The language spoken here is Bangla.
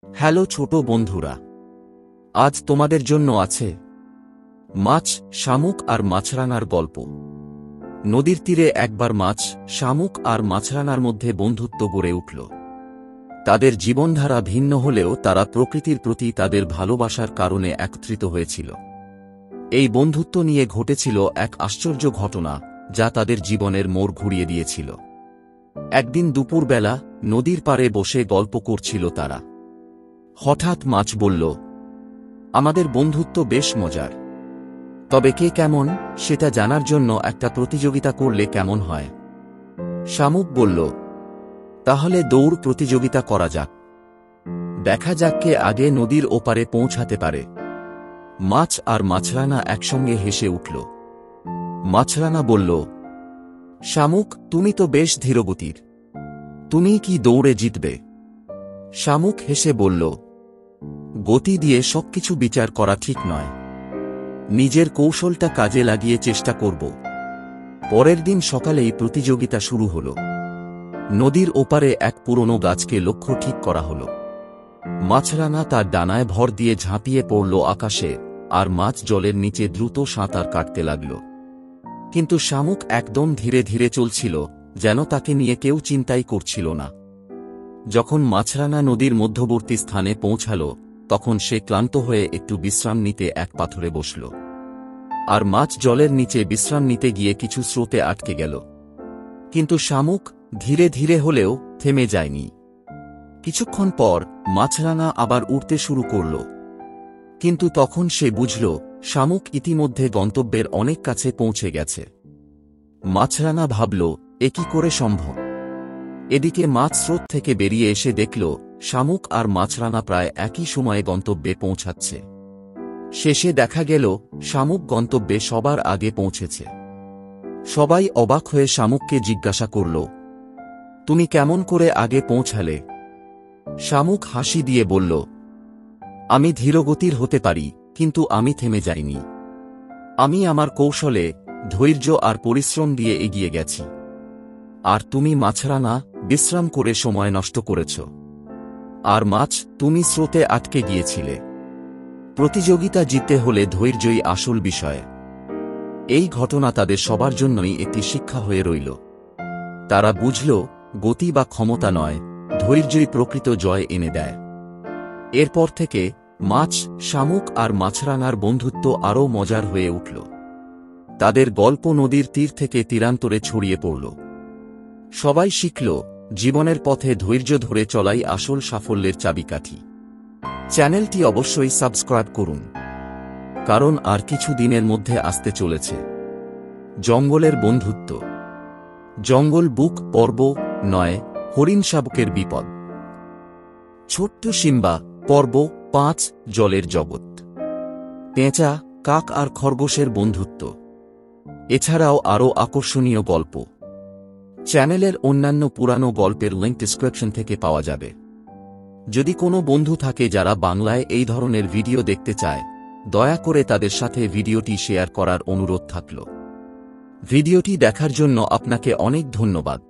হ্যালো ছোট বন্ধুরা, আজ তোমাদের জন্য আছে মাছ, শামুক আর মাছরাঙার গল্প। নদীর তীরে একবার মাছ, শামুক আর মাছরাঙার মধ্যে বন্ধুত্ব গড়ে উঠল। তাদের জীবনধারা ভিন্ন হলেও তারা প্রকৃতির প্রতি তাদের ভালোবাসার কারণে একত্রিত হয়েছিল। এই বন্ধুত্ব নিয়ে ঘটেছিল এক আশ্চর্য ঘটনা, যা তাদের জীবনের মোড় ঘুরিয়ে দিয়েছিল। একদিন দুপুরবেলা নদীর পাড়ে বসে গল্প করছিল তারা। হঠাৎ মাছ বলল, আমাদের বন্ধুত্ব বেশ মজার, তবে কে কেমন সেটা জানার জন্য একটা প্রতিযোগিতা করলে কেমন হয়? শামুক বলল, তাহলে দৌড় প্রতিযোগিতা করা যাক, দেখা যাক কে আগে নদীর ওপারে পৌঁছাতে পারে। মাছ আর মাছরাঙা একসঙ্গে হেসে উঠল। মাছরাঙা বলল, শামুক, তুমি তো বেশ ধীরগতির, তুমি কি দৌড়ে জিতবে? শামুক হেসে বলল, গতি দিয়ে সবকিছু বিচার করা ঠিক নয়, নিজের কৌশলটা কাজে লাগিয়ে চেষ্টা করব। পরের দিন সকালেই প্রতিযোগিতা শুরু হল। নদীর ওপারে এক পুরনো গাছকে লক্ষ্য ঠিক করা হল। মাছরাঙা তার ডানায় ভর দিয়ে ঝাঁপিয়ে পড়ল আকাশে, আর মাছ জলের নিচে দ্রুত সাঁতার কাটতে লাগল। কিন্তু শামুক একদম ধীরে ধীরে চলছিল, যেন তাকে নিয়ে কেউ চিন্তাই করছিল না। যখন মাছরাঙা নদীর মধ্যবর্তী স্থানে পৌঁছাল, তখন সে ক্লান্ত হয়ে একটু বিশ্রাম নিতে এক পাথরে বসল। আর মাছ জলের নিচে বিশ্রাম নিতে গিয়ে কিছু স্রোতে আটকে গেল। কিন্তু শামুক ধীরে ধীরে হলেও থেমে যায়নি। কিছুক্ষণ পর মাছরাঙা আবার উড়তে শুরু করল। কিন্তু তখন সে বুঝল শামুক ইতিমধ্যে গন্তব্যের অনেক কাছে পৌঁছে গেছে। মাছরাঙা ভাবল, এ কি করে সম্ভব? এদিকে মাছ স্রোত থেকে বেরিয়ে এসে দেখল শামুক আর মাছরাঙা প্রায় একই সময়ে গন্তব্যে পৌঁছাচ্ছে। শেষে দেখা গেল শামুক গন্তব্যে সবার আগে পৌঁছেছে। সবাই অবাক হয়ে শামুককে জিজ্ঞাসা করল, তুমি কেমন করে আগে পৌঁছালে? শামুক হাসি দিয়ে বলল, আমি ধীরগতির হতে পারি, কিন্তু আমি থেমে যাইনি। আমি আমার কৌশলে, ধৈর্য আর পরিশ্রম দিয়ে এগিয়ে গেছি। আর তুমি মাছরাঙা, বিশ্রাম করে সময় নষ্ট করেছ। আর মাছ, তুমি স্রোতে আটকে গিয়েছিলে। প্রতিযোগিতা জিততে হলে ধৈর্যই আসল বিষয়। এই ঘটনা তাদের সবার জন্যই একটি শিক্ষা হয়ে রইল। তারা বুঝল, গতি বা ক্ষমতা নয়, ধৈর্যই প্রকৃত জয় এনে দেয়। এরপর থেকে মাছ, শামুক আর মাছরাঙার বন্ধুত্ব আরও মজার হয়ে উঠল। তাদের গল্প নদীর তীর থেকে তীরান্তরে ছড়িয়ে পড়ল। সবাই শিখল, জীবনের পথে ধৈর্য ধরে চলাই আসল সাফল্যের চাবিকাঠি। চ্যানেলটি অবশ্যই সাবস্ক্রাইব করুন, কারণ আর কিছু দিনের মধ্যে আসতে চলেছে জঙ্গলের বন্ধুত্ব। জঙ্গল বুক পর্ব 9, হরিণ শাবকের বিপদ। ছোট্ট সিম্বা পর্ব 5, জলের জগৎ। পেঁচা, কাক আর খরগোশের বন্ধুত্ব। এছাড়াও আরও আকর্ষণীয় গল্প। চ্যানেলের অন্যান্য পুরানো গল্পের লিঙ্ক ডেসক্রিপশন থেকে পাওয়া যাবে। যদি কোনো বন্ধু থাকে যারা বাংলায় এই ধরনের ভিডিও দেখতে চায়, দয়া করে তাদের সাথে ভিডিওটি শেয়ার করার অনুরোধ থাকল। ভিডিওটি দেখার জন্য আপনাকে অনেক ধন্যবাদ।